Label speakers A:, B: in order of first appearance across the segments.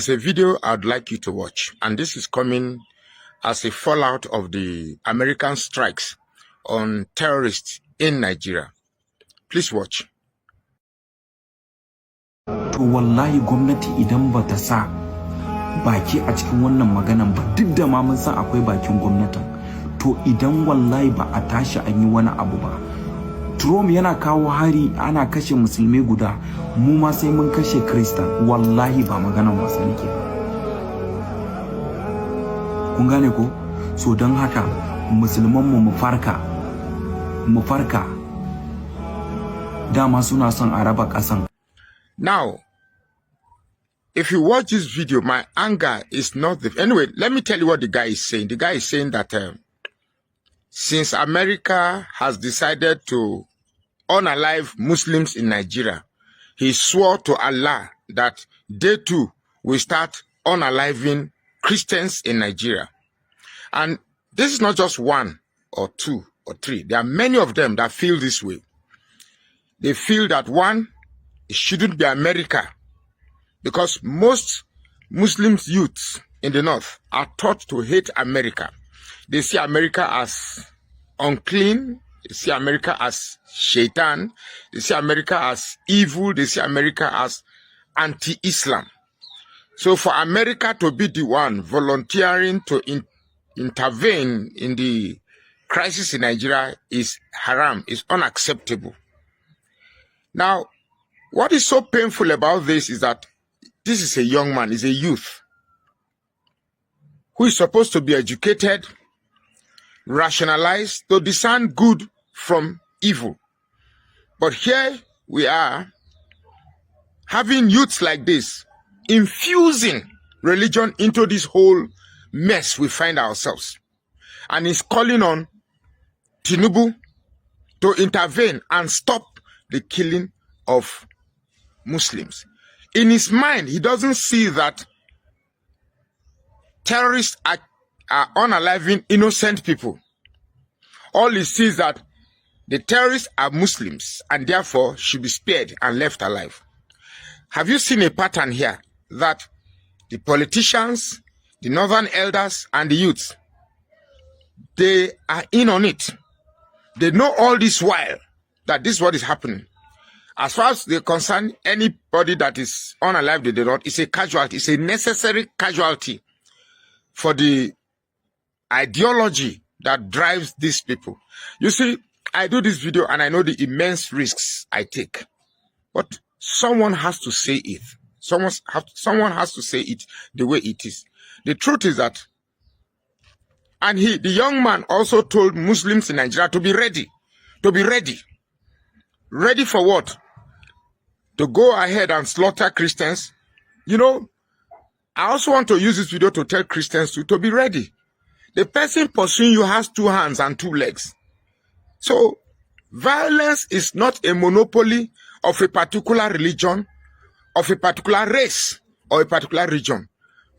A: It's a video I'd like you to watch, and this is coming as a fallout of the American strikes on terrorists in Nigeria. Please watch.
B: To wallahi gwamnati idan bata sa baki a cikin wannan maganan ba, duk da ma mun san akwai bakin gwamnatin, to idan wallahi ba a tashi an yi wani abu ba, Trump yana kawo hari ana kashe musulmai guda, mu ma sai mun kashe Kristan. Wallahi ba maganan wasa nake ba. Kun gane ko? So don haka musulman mu farka dama suna son a raba kasan.
A: Now, if you watch this video, my anger is not the... Anyway, let me tell you what the guy is saying. The guy is saying that since America has decided to unalive Muslims in Nigeria, he swore to Allah that they too will start unaliving Christians in Nigeria. And this is not just one or two or three. There are many of them that feel this way. They feel that one, it shouldn't be America, because most Muslims youths in the North are taught to hate America. They see America as unclean. They see America as shaitan. They see America as evil. They see America as anti-Islam. So for America to be the one volunteering to intervene in the crisis in Nigeria is haram, is unacceptable. Now, what is so painful about this is that this is a young man, is a youth, who is supposed to be educated, rationalized, to discern good from evil. But here we are, having youths like this, infusing religion into this whole mess we find ourselves. And he's calling on Tinubu to intervene and stop the killing of Muslims. In his mind, he doesn't see that terrorists are unaliving innocent people. All he sees that the terrorists are Muslims and therefore should be spared and left alive. Have you seen a pattern here that the politicians, the northern elders, and the youths, they are in on it? They know all this while that this is what is happening. As far as they're concerned, anybody that is unalive, they do not, it's a casualty. It's a necessary casualty for the ideology that drives these people. You see, I do this video and I know the immense risks I take. But someone has to say it. Someone has to say it the way it is. The truth is that, and the young man also told Muslims in Nigeria to be ready. To be ready. Ready for what? To go ahead and slaughter Christians. You know, I also want to use this video to tell Christians to be ready. The person pursuing you has two hands and two legs. So, violence is not a monopoly of a particular religion, of a particular race, or a particular region.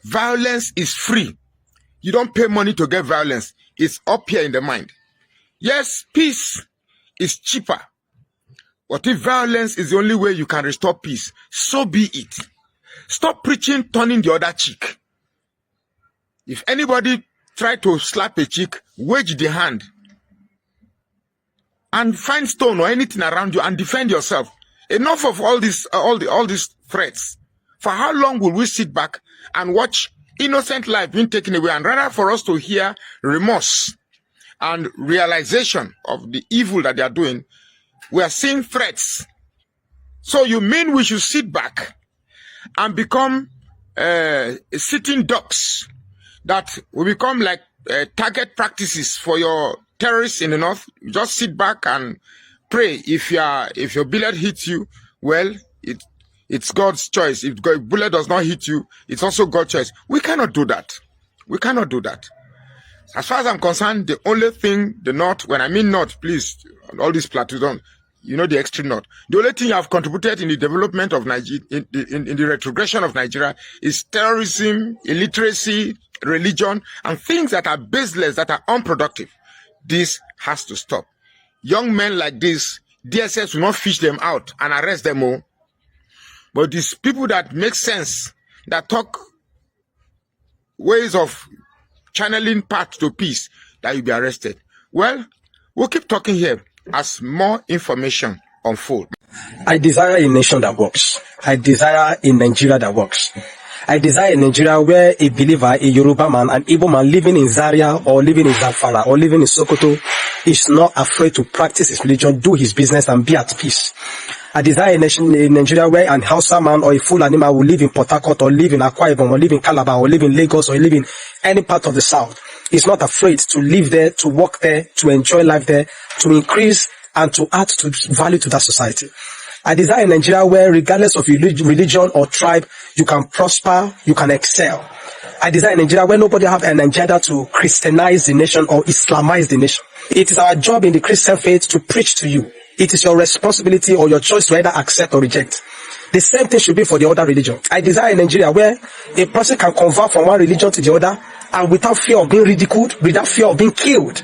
A: Violence is free. You don't pay money to get violence. It's up here in the mind. Yes, peace is cheaper. But if violence is the only way you can restore peace, so be it. Stop preaching turning the other cheek. If anybody try to slap a cheek, wedge the hand and find stone or anything around you and defend yourself. Enough of all these threats. For how long will we sit back and watch innocent life being taken away, and rather for us to hear remorse and realization of the evil that they are doing? We are seeing threats. So you mean we should sit back and become sitting ducks, that will become like target practices for your terrorists in the North? Just sit back and pray. If your bullet hits you, well, it's God's choice. If bullet does not hit you, it's also God's choice. We cannot do that. We cannot do that. As far as I'm concerned, the only thing the North, when I mean North, please, all these plateaus, you know, the extreme North, the only thing you have contributed in the development of Nigeria, in the retrogression of Nigeria, is terrorism, illiteracy, religion, and things that are baseless, that are unproductive. This has to stop. Young men like this, DSS will not fish them out and arrest them all. But these people that make sense, that talk ways of channeling path to peace, that you'll be arrested. Well, we'll keep talking here as more information unfold.
C: I desire a nation that works. I desire a Nigeria that works. I desire a Nigeria where a believer, a Yoruba man, an Igbo man living in Zaria or living in Zamfara or living in Sokoto is not afraid to practice his religion, do his business, and be at peace. I desire a nation in Nigeria where an Hausa man or a Fulani man will live in Port Harcourt or live in Akwa Ibom or live in Calabar or live in Lagos or live in any part of the South. He's not afraid to live there, to work there, to enjoy life there, to increase and to add to value to that society. I desire a Nigeria where, regardless of religion or tribe, you can prosper, you can excel. I desire a Nigeria where nobody have an agenda to Christianize the nation or Islamize the nation. It is our job in the Christian faith to preach to you. It is your responsibility or your choice to either accept or reject. The same thing should be for the other religion. I desire a Nigeria where a person can convert from one religion to the other and without fear of being ridiculed, without fear of being killed.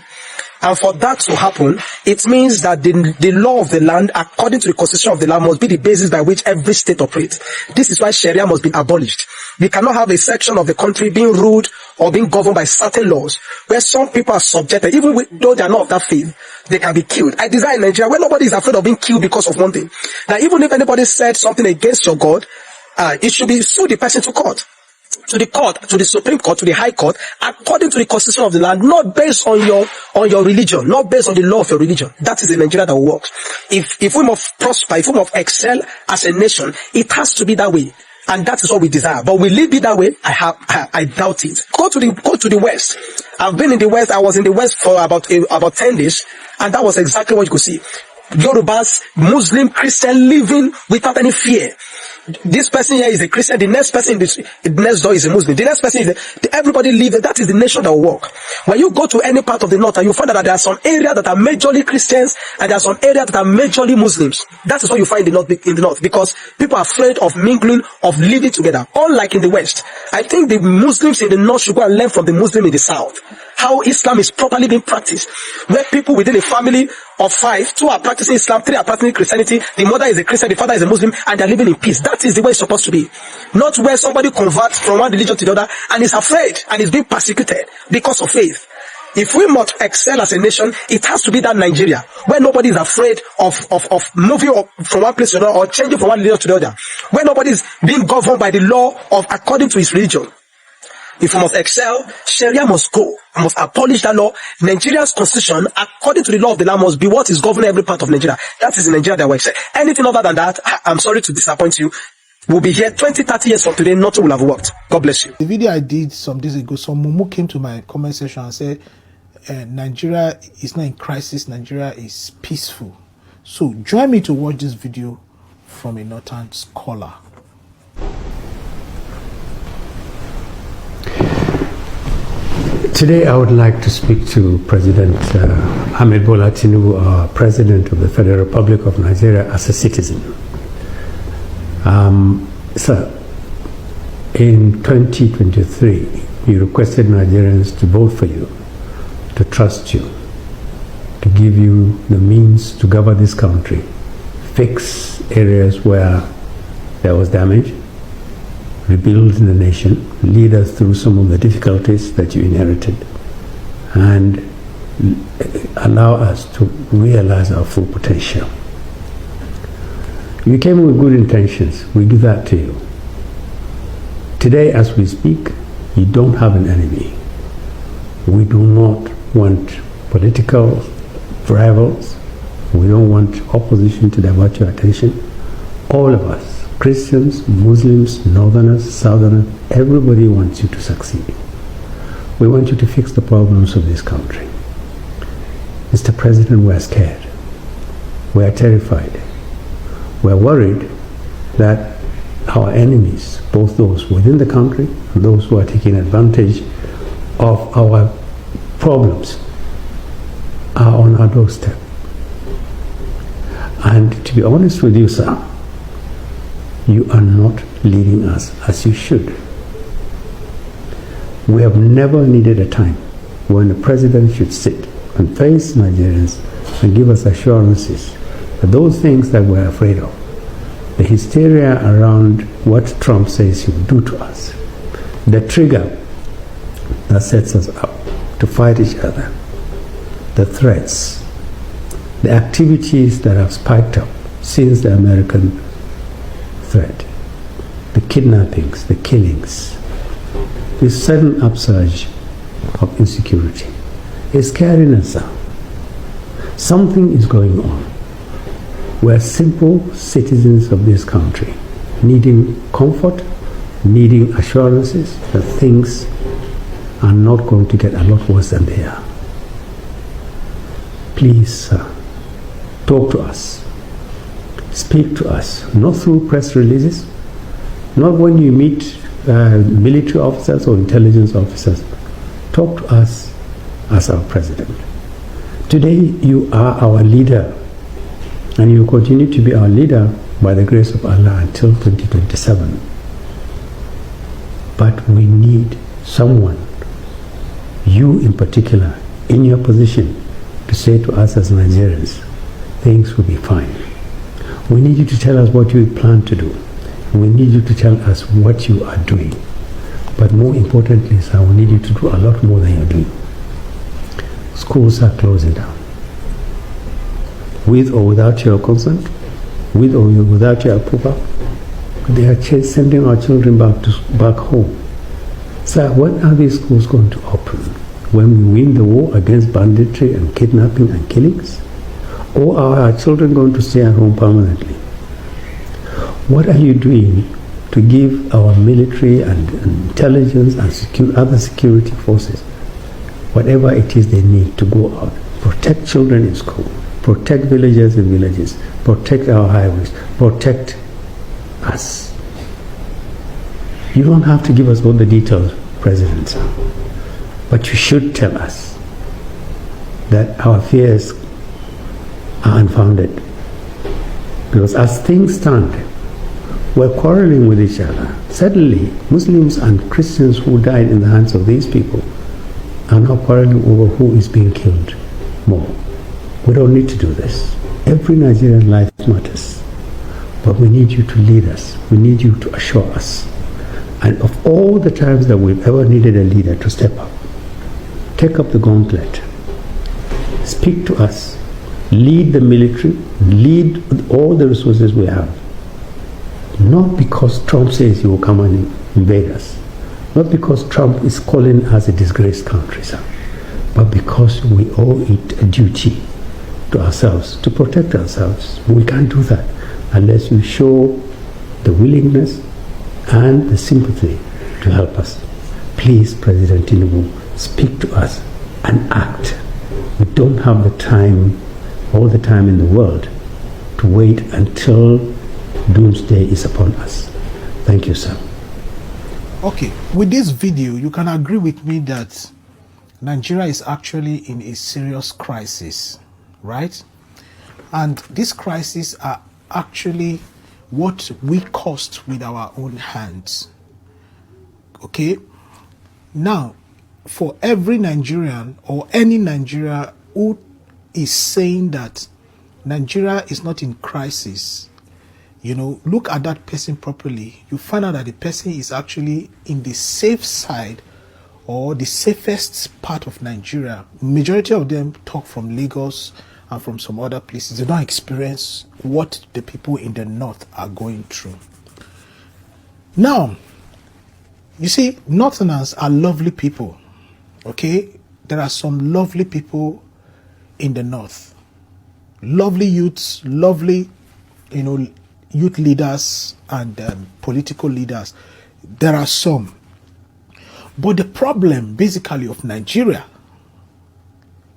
C: And for that to happen, it means that the law of the land, according to the constitution of the land, must be the basis by which every state operates. This is why Sharia must be abolished. We cannot have a section of the country being ruled or being governed by certain laws where some people are subjected, even though they are not of that faith, they can be killed. I desire Nigeria where nobody is afraid of being killed because of one thing. That even if anybody said something against your God, it should be sue the person to court. To the court, to the Supreme Court, to the High Court, according to the constitution of the land, not based on your religion, not based on the law of your religion. That is the Nigeria that works. If we must prosper, if we must excel as a nation, it has to be that way. And that is what we desire. But will it be that way? I doubt it. Go to the West. I've been in the West. I was in the West for about 10 days, and that was exactly what you could see. Yorubas, Muslim, Christian living without any fear. This person here is a Christian, the next person in the next door is a Muslim, the next person everybody live. That is the nation that will work. When you go to any part of the north and you find that there are some areas that are majorly Christians and there are some areas that are majorly Muslims. That is what you find in the north because people are afraid of mingling, of living together. Unlike in the West, I think the Muslims in the north should go and learn from the Muslim in the south how Islam is properly being practiced, where people within a family of 5, 2 are practicing Islam, 3 are practicing Christianity, the mother is a Christian, the father is a Muslim, and they're living in peace. That is the way it's supposed to be. Not where somebody converts from one religion to the other and is afraid and is being persecuted because of faith. If we must excel as a nation, it has to be that Nigeria, where nobody is afraid of moving from one place to another or changing from one religion to the other, where nobody is being governed by the law of according to his religion. If we must excel, Sharia must go. I must abolish that law. Nigeria's constitution, according to the law of the land, must be what is governing every part of Nigeria. That is in Nigeria that we excel. Anything other than that, I'm sorry to disappoint you. We'll be here 20, 30 years from today. Nothing will have worked. God bless you.
D: The video I did some days ago, some mumu came to my comment section and said, Nigeria is not in crisis. Nigeria is peaceful. So join me to watch this video from a northern scholar.
E: Today, I would like to speak to President Ahmed Bola Tinubu, our President of the Federal Republic of Nigeria, as a citizen. Sir, in 2023, you requested Nigerians to vote for you, to trust you, to give you the means to govern this country, fix areas where there was damage, rebuild the nation, lead us through some of the difficulties that you inherited, and allow us to realize our full potential. You came with good intentions. We give that to you. Today, as we speak, you don't have an enemy. We do not want political rivals. We don't want opposition to divert your attention. All of us, Christians, Muslims, Northerners, Southerners, everybody wants you to succeed. We want you to fix the problems of this country. Mr. President, we're scared. We're terrified. We're worried that our enemies, both those within the country and those who are taking advantage of our problems, are on our doorstep. And to be honest with you, sir, you are not leading us as you should. We have never needed a time when the president should sit and face Nigerians and give us assurances that those things that we're afraid of, the hysteria around what Trump says he will do to us, the trigger that sets us up to fight each other, the threats, the activities that have spiked up since the American threat, the kidnappings, the killings, this sudden upsurge of insecurity is carrying us down. Something is going on. We're simple citizens of this country, needing comfort, needing assurances that things are not going to get a lot worse than they are. Please, talk to us. Speak to us, not through press releases, not when you meet military officers or intelligence officers. Talk to us as our president. Today, you are our leader, and you continue to be our leader by the grace of Allah until 2027. But we need someone, you in particular, in your position, to say to us as Nigerians, things will be fine. We need you to tell us what you plan to do. We need you to tell us what you are doing. But more importantly, sir, we need you to do a lot more than you're doing. Schools are closing down. With or without your consent, with or without your approval, they are sending our children back home. Sir, when are these schools going to open? When we win the war against banditry and kidnapping and killings? Or are our children going to stay at home permanently? What are you doing to give our military and intelligence and other security forces whatever it is they need to go out, protect children in school, protect villagers in villages, protect our highways, protect us? You don't have to give us all the details, President, but you should tell us that our fears are unfounded. Because as things stand, we're quarreling with each other. Suddenly, Muslims and Christians who died in the hands of these people are now quarreling over who is being killed more. We don't need to do this. Every Nigerian life matters. But we need you to lead us. We need you to assure us. And of all the times that we've ever needed a leader to step up, take up the gauntlet. Speak to us. Lead the military. Lead with all the resources we have. Not because Trump says he will come and invade us. Not because Trump is calling us a disgraced country, sir. But because we owe it a duty to ourselves, to protect ourselves. We can't do that unless you show the willingness and the sympathy to help us. Please, President Tinubu, speak to us and act. We don't have the time, all the time in the world, to wait until doomsday is upon us. Thank you, sir.
D: Okay, with this video, you can agree with me that Nigeria is actually in a serious crisis, right? And these crises are actually what we caused with our own hands. Okay? Now, for every Nigerian or any Nigeria who is saying that Nigeria is not in crisis, you know, look at that person properly. You find out that the person is actually in the safe side or the safest part of Nigeria. Majority of them talk from Lagos and from some other places. They don't experience what the people in the north are going through. Now, you see, Northerners are lovely people. Okay? There are some lovely people in the north. Lovely youths, lovely, you know, youth leaders and political leaders. There are some. But the problem basically of Nigeria,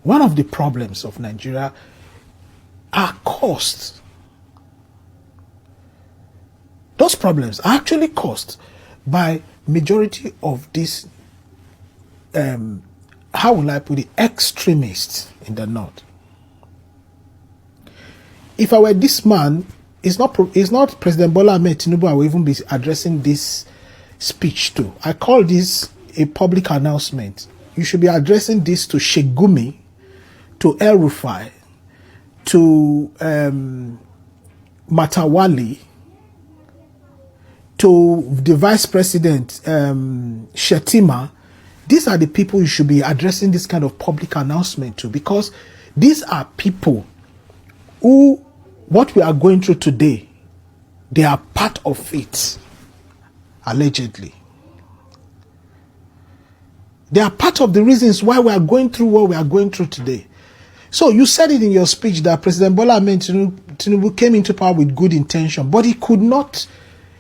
D: one of the problems of Nigeria are caused. Those problems are actually caused by majority of these, how will I put it, extremists in the north. If I were this man, it's not President Bola Ahmed Tinubu I will even be addressing this speech to. I call this a public announcement. You should be addressing this to Sheikh Gumi, to El Rufai, to Matawali, to the Vice President Shetima, these are the people you should be addressing this kind of public announcement to, because these are people who, what we are going through today, they are part of it, allegedly. They are part of the reasons why we are going through what we are going through today. So you said it in your speech that President Bola Ahmed Tinubu came into power with good intention, but he could not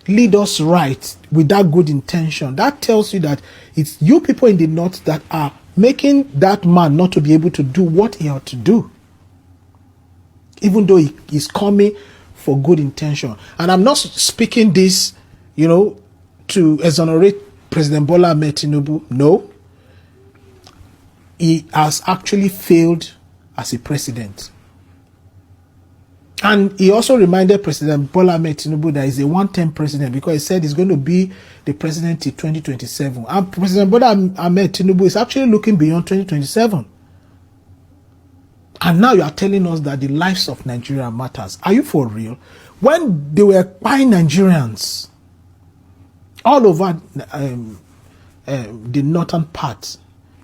D: lead us right with that good intention. That tells you that it's you people in the north that are making that man not to be able to do what he ought to do, even though he is coming for good intention. And I'm not speaking this, to exonerate President Bola Ahmed Tinubu. No. He has actually failed as a president. And he also reminded President Bola Ahmed Tinubu that he's a one-term president, because he said he's going to be the president till 2027. And President Bola Ahmed Tinubu is actually looking beyond 2027. And now you are telling us that the lives of Nigeria matters. Are you for real? When they were buying Nigerians all over the northern parts,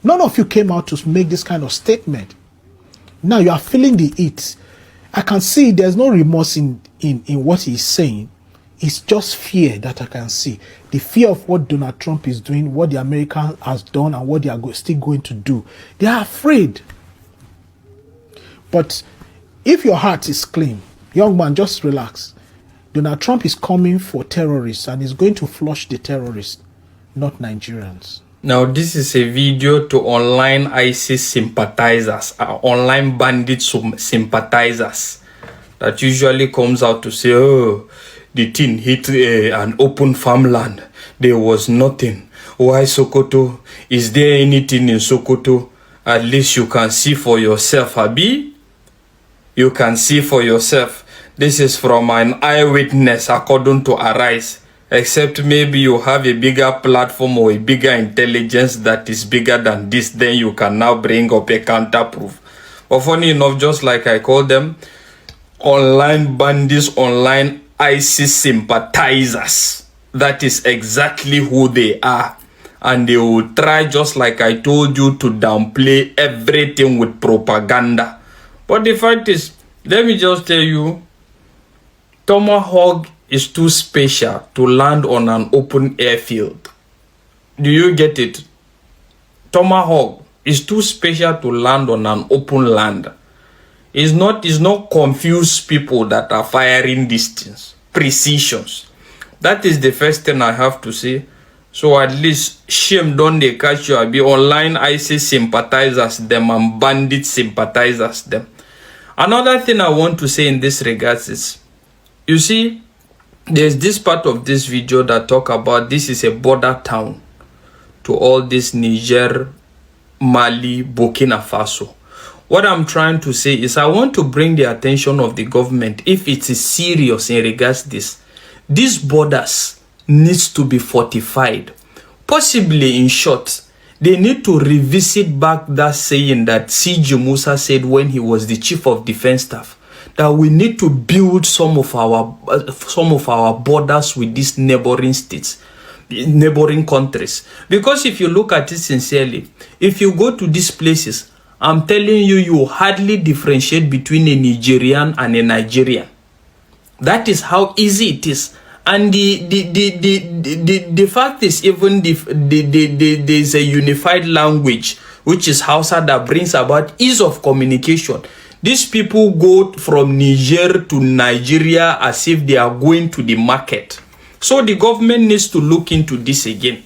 D: none of you came out to make this kind of statement. Now you are feeling the heat. I can see there's no remorse in what he's saying. It's just fear that I can see. The fear of what Donald Trump is doing, what the American has done, and what they are still going to do. They are afraid. But if your heart is clean, young man, just relax. Donald Trump is coming for terrorists, and he's going to flush the terrorists, not Nigerians.
F: Now, this is a video to online ISIS sympathizers, online bandit sympathizers, that usually comes out to say, oh, the thing hit an open farmland. There was nothing. Why Sokoto? Is there anything in Sokoto? At least you can see for yourself, Abi. You can see for yourself. This is from an eyewitness according to Arise. Except maybe you have a bigger platform or a bigger intelligence that is bigger than this, then you can now bring up a counter proof. But funny enough, just like I call them, online bandits, online ISIS sympathizers. That is exactly who they are. And they will try, just like I told you, to downplay everything with propaganda. But the fact is, let me just tell you, Tomahawk is too special to land on an open airfield. Do you get it? Tomahawk is too special to land on an open land. It's not confused people that are firing these things. Precisions. That is the first thing I have to say. So at least shame don't they catch you. Be online ISIS sympathizers them and bandit sympathizers them. Another thing I want to say in this regards is, you see, there's this part of this video that talk about this is a border town to all this Niger, Mali, Burkina Faso. What I'm trying to say is I want to bring the attention of the government, if it is serious in regards to this. These borders needs to be fortified. Possibly, in short, they need to revisit back that saying that C.G. Musa said when he was the chief of defense staff, that we need to build some of our borders with these neighboring states, neighboring countries. Because if you look at it sincerely, if you go to these places, I'm telling you, you hardly differentiate between a Nigerian and a Nigerian. That is how easy it is. And the fact is, even there's a unified language, which is Hausa, that brings about ease of communication. These people go from Niger to Nigeria as if they are going to the market. So the government needs to look into this again.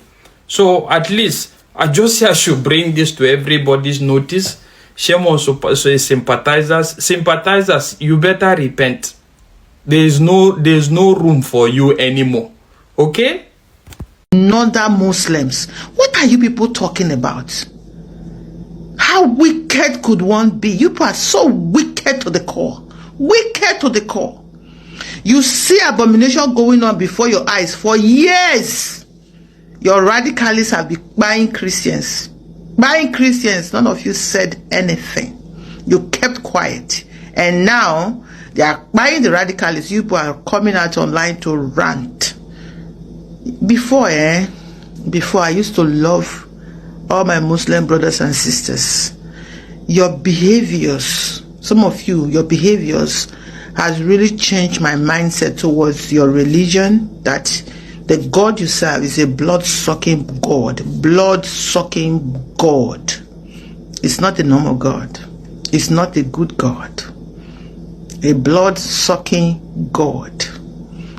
F: So at least I just say I should bring this to everybody's notice. Shame on sympathizers. Sympathizers, you better repent. There's no room for you anymore. Okay?
G: Northern Muslims. What are you people talking about? How wicked could one be? You people are so wicked to the core. Wicked to the core. You see abomination going on before your eyes for years. Your radicalists have been buying Christians. Buying Christians. None of you said anything. You kept quiet. And now they are buying the radicalists. You people are coming out online to rant. Before I used to love all my Muslim brothers and sisters, your behaviors, some of you, your behaviors has really changed my mindset towards your religion, that the God you serve is a blood-sucking God. Blood-sucking God. It's not a normal God. It's not a good God. A blood-sucking God.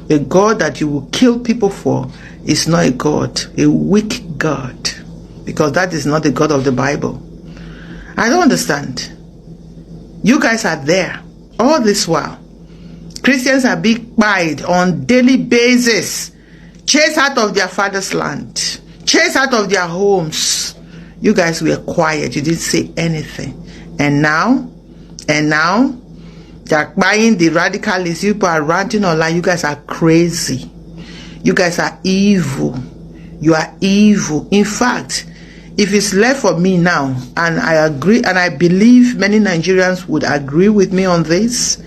G: A God that you will kill people for is not a God. A weak God. Because that is not the God of the Bible. I don't understand. You guys are there all this while. Christians are being buyed on daily basis, chased out of their father's land, chased out of their homes. You guys were quiet. You didn't say anything. And now, they're buying the radicalists. You people are ranting online. You guys are crazy. You guys are evil. You are evil. In fact, if it's left for me now, and I agree, and I believe many Nigerians would agree with me on this,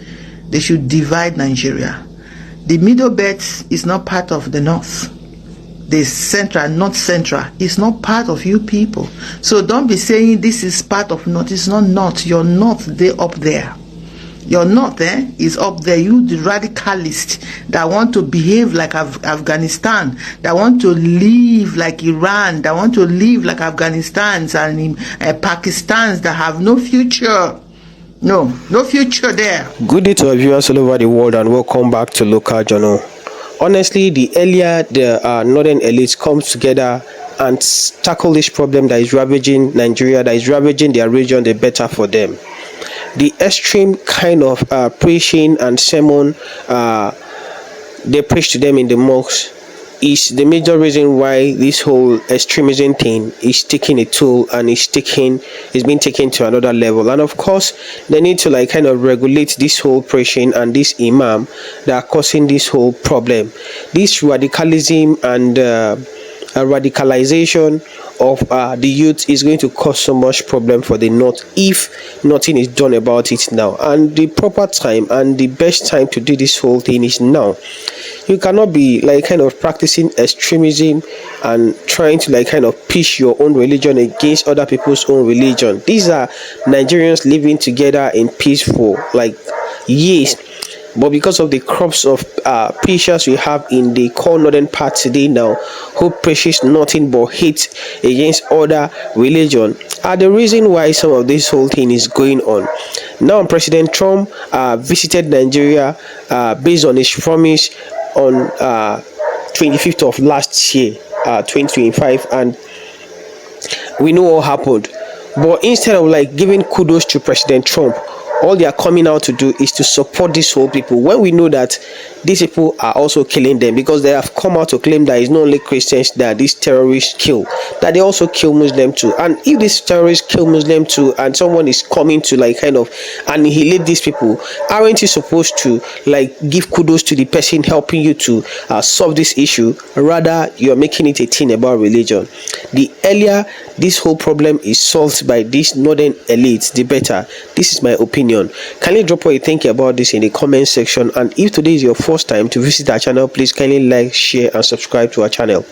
G: they should divide Nigeria. The middle belt is not part of the north. The central, north central, is not part of you people. So don't be saying this is part of north. It's not north. You're north, they're up there. Your north is up there. You the radicalists that want to behave like Afghanistan, that want to live like Iran, that want to live like Afghanistans and Pakistans that have no future. No future there.
C: Good day to our viewers all over the world and welcome back to Local Journal. Honestly, the earlier the northern elites come together and tackle this problem that is ravaging Nigeria, that is ravaging their region, the better for them. The extreme kind of preaching and sermon they preach to them in the mosques is the major reason why this whole extremism thing is taking a toll and is being taken to another level. And of course, they need to kind of regulate this whole preaching and this imam that are causing this whole problem. This radicalism and radicalization of the youth is going to cause so much problem for the north if nothing is done about it now. And the proper time and the best time to do this whole thing is now. You cannot be kind of practicing extremism and trying to kind of push your own religion against other people's own religion. These are Nigerians living together in peaceful years. But because of the crops of preachers we have in the core northern part today now, who preaches nothing but hate against other religion, are the reason why some of this whole thing is going on. Now, President Trump visited Nigeria based on his promise on 25th of last year, 2025, and we know what happened. But instead of giving kudos to President Trump, all they are coming out to do is to support these whole people, when we know that these people are also killing them, because they have come out to claim that it's not only Christians that these terrorists kill, that they also kill Muslims too. And if these terrorists kill Muslims too, and someone is coming to kind of annihilate these people, aren't you supposed to give kudos to the person helping you to solve this issue? Rather, you're making it a thing about religion. The earlier this whole problem is solved by these northern elites, the better. This is my opinion. Kindly drop what you think about this in the comment section, and if today is your first time to visit our channel, please kindly like, share and subscribe to our channel.